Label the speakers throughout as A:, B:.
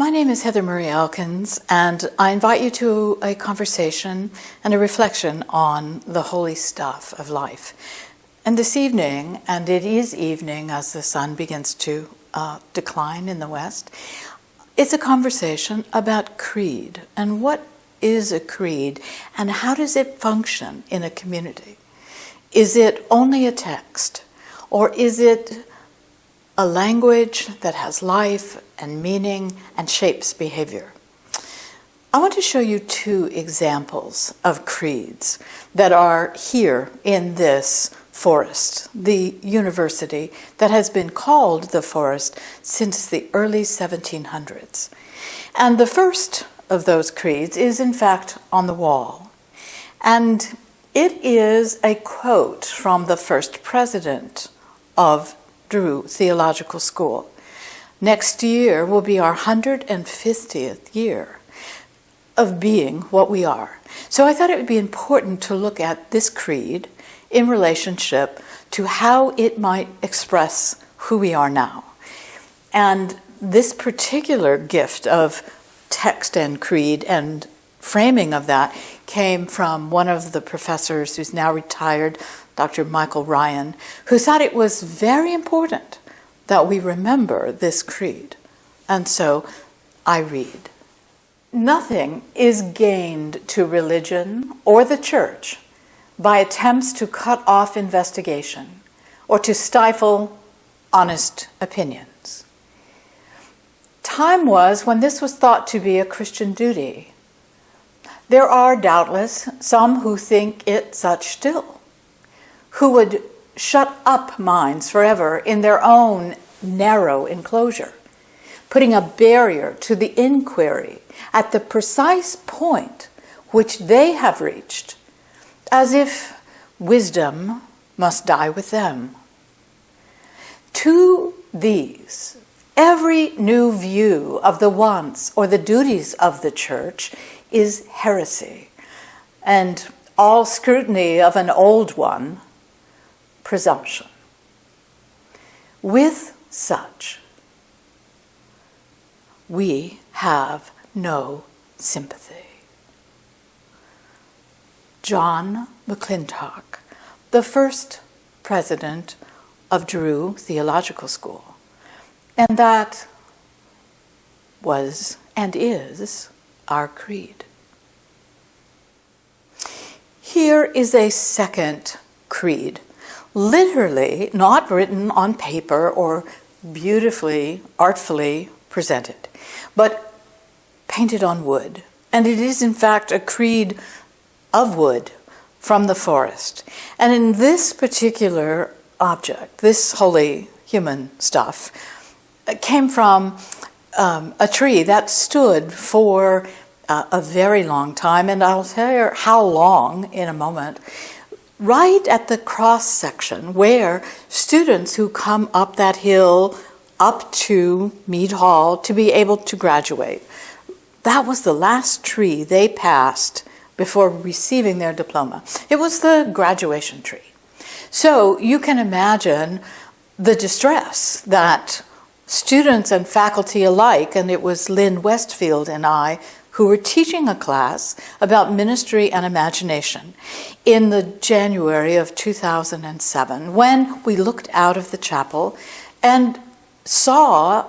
A: My name is Heather Marie Elkins, and I invite you to a conversation and a reflection on the holy stuff of life. And this evening, and it is evening as the sun begins to decline in the west, it's a conversation about creed and what is a creed and how does it function in a community? Is it only a text, or is it a language that has life and meaning and shapes behavior? I want to show you two examples of creeds that are here in this forest, the university that has been called the forest since the early 1700s. And the first of those creeds is in fact on the wall. And it is a quote from the first president of Drew Theological School. Next year will be our 150th year of being what we are. So I thought it would be important to look at this creed in relationship to how it might express who we are now. And this particular gift of text and creed and framing of that came from one of the professors who's now retired, Dr. Michael Ryan, who thought it was very important that we remember this creed. And so I read. Nothing is gained to religion or the church by attempts to cut off investigation or to stifle honest opinions. Time was when this was thought to be a Christian duty. There are doubtless some who think it such still, who would shut up minds forever in their own narrow enclosure, putting a barrier to the inquiry at the precise point which they have reached, as if wisdom must die with them. To these, every new view of the wants or the duties of the church is heresy, and all scrutiny of an old one, presumption. With such, we have no sympathy. John McClintock, the first president of Drew Theological School, and that was and is our creed. Here is a second creed, literally not written on paper or beautifully, artfully presented, but painted on wood. And it is in fact a creed of wood from the forest. And in this particular object, this holy human stuff, came from a tree that stood for a very long time, and I'll tell you how long in a moment, right at the cross section where students who come up that hill up to Mead Hall to be able to graduate, that was the last tree they passed before receiving their diploma. It was the graduation tree. So you can imagine the distress that students and faculty alike, and it was Lynn Westfield and I who were teaching a class about ministry and imagination in the January of 2007, when we looked out of the chapel and saw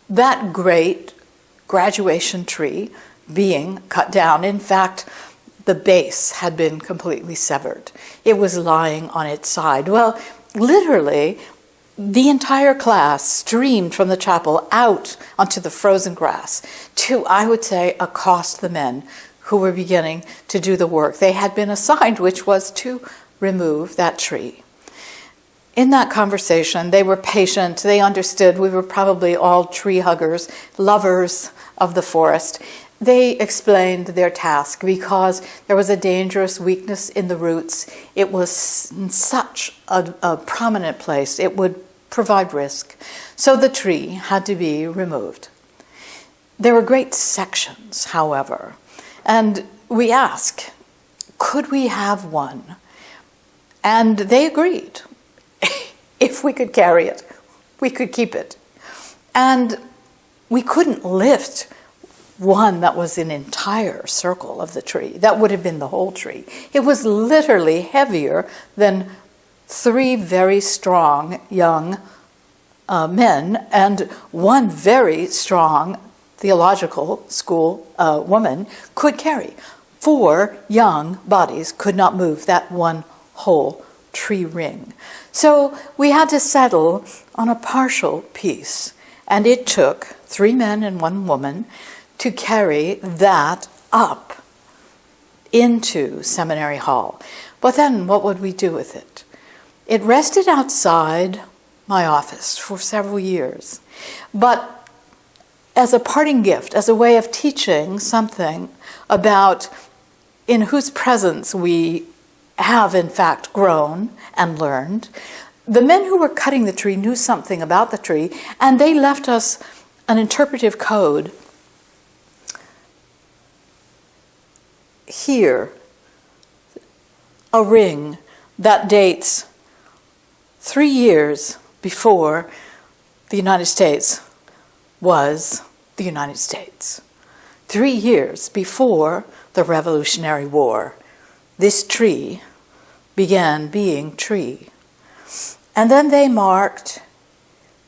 A: that great graduation tree being cut down. In fact, the base had been completely severed. It was lying on its side. Well, literally, the entire class streamed from the chapel out onto the frozen grass to, I would say, accost the men who were beginning to do the work they had been assigned, which was to remove that tree. In that conversation, they were patient. They understood we were probably all tree huggers, lovers of the forest. They explained their task because there was a dangerous weakness in the roots. It was in such a prominent place. It would provide risk. So the tree had to be removed. There were great sections, however, and we asked, could we have one? And they agreed. If we could carry it, we could keep it. And we couldn't lift one that was an entire circle of the tree. That would have been the whole tree. It was literally heavier than 3 very strong young men and one very strong theological school woman could carry. 4 young bodies could not move that one whole tree ring. So we had to settle on a partial piece, and it took 3 men and 1 woman to carry that up into Seminary Hall. But then what would we do with it? It rested outside my office for several years. But as a parting gift, as a way of teaching something about in whose presence we have in fact grown and learned, the men who were cutting the tree knew something about the tree, and they left us an interpretive code. Here, a ring that dates 3 years before the United States was the United States. 3 years before the Revolutionary War, this tree began being tree. And then they marked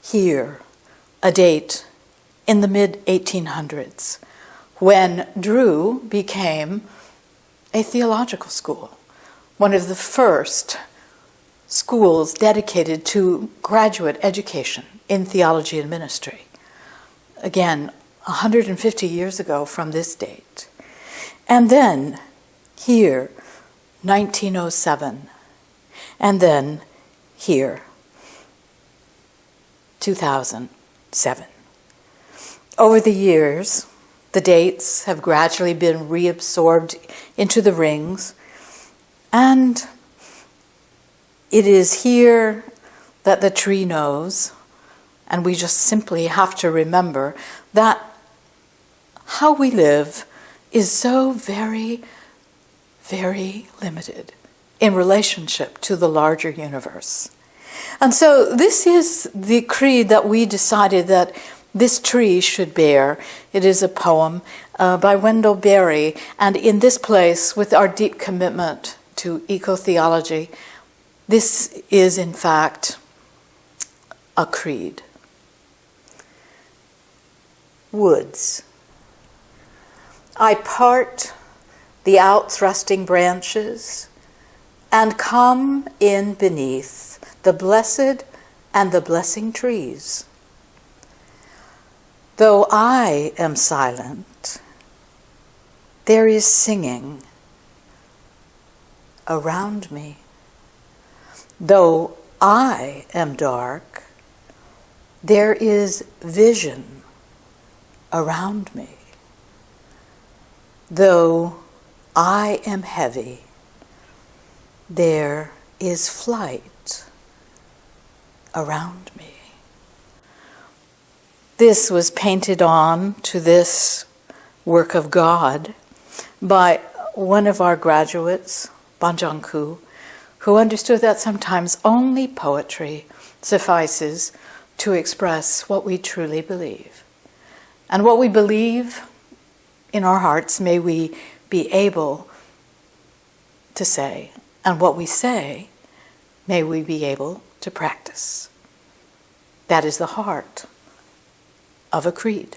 A: here a date in the mid-1800s when Drew became a theological school, one of the first schools dedicated to graduate education in theology and ministry. Again, 150 years ago from this date. And then here, 1907. And then here, 2007. Over the years, the dates have gradually been reabsorbed into the rings, and it is here that the tree knows, and we just simply have to remember that how we live is so very, very limited in relationship to the larger universe. And so this is the creed that we decided that this tree should bear. It is a poem by Wendell Berry, and in this place, with our deep commitment to eco-theology, this is in fact a creed. Woods. I part the out-thrusting branches and come in beneath the blessed and the blessing trees. Though I am silent, there is singing around me. Though I am dark, there is vision around me. Though I am heavy, there is flight around me. This was painted on to this work of God by one of our graduates, Banjangku, who understood that sometimes only poetry suffices to express what we truly believe. And what we believe in our hearts, may we be able to say, and what we say, may we be able to practice. That is the heart of a creed.